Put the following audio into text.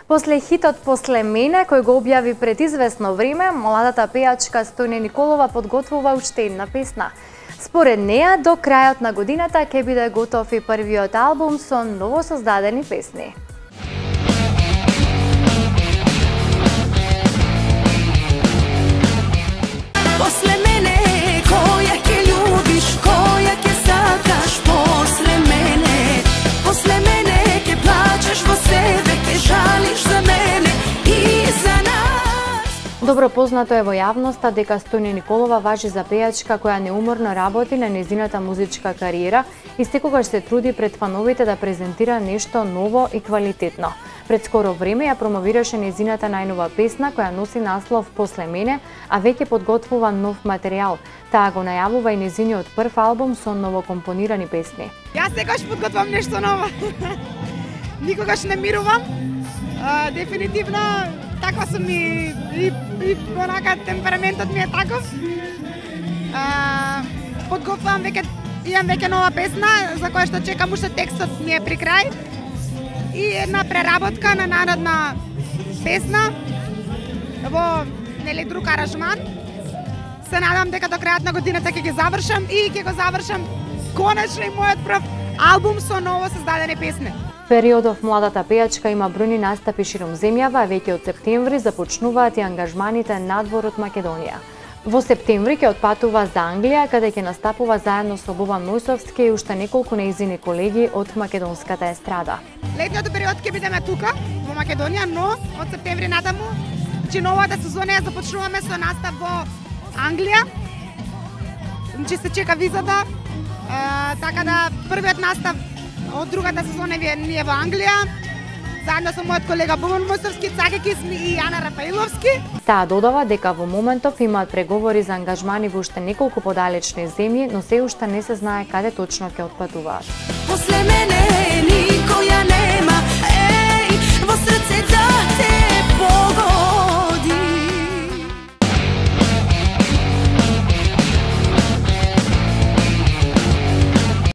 После хитот "После мене", кој го објави пред известно време, младата пејачка Стојна Николова подготвува уште една песна. Според неа, до крајот на годината ќе биде готов и првиот албум со новосоздадени песни. После мене, која ќе љубиш, која ќе сакаш, после мене ќе плачеш во себе, ќе жалиш за мене и за нас. Добро познато е во јавноста дека Стојна Николова важи за пејачка која неуморно работи на нејзината музичка кариера и секогаш се труди пред фановите да презентира нешто ново и квалитетно. Пред скоро време ја промовираше нејзината најнова песна која носи наслов "После мене", а веќе подготвува нов материјал. Таа го најавува и нејзиниот прв албум со новокомпонирани песни. Јас секогаш подготвам нешто ново. Никогаш не мирувам. Дефинитивно таква сум и онака темпераментот ми е таков. Подготвувам имам веќе нова песна за која што чекам уште текстот ми е при крај. И една преработка на народна песна во друг аранжман. Се надам дека до крајот на годината ќе ги завршам и ќе го завршам конечно и мојот прв албум со ново создадени песни. Периодов младата пејачка има бројни настапи широм земјава, а веќе од септември започнуваат и ангажманите надвор од Македонија. Во септември ќе отпатува за Англија, каде ќе настапува заедно со Бобан Мојсовски и уште неколку нејзини колеги од македонската естрада. Летниот период ќе бидеме тука во Македонија, но од септември натаму, новата сезона ја започнуваме со настап во Англија. Се чека визата, така да првиот настап од другата сезона ни е во Англија, заедно со мојот колега Бобан Мојсовски, Цакекис и Јана Рафаиловски. Таа додава дека во моментов имаат преговори за ангажмани во уште неколку подалечни земји, но се уште не се знае каде точно ќе отпатуваат. После мене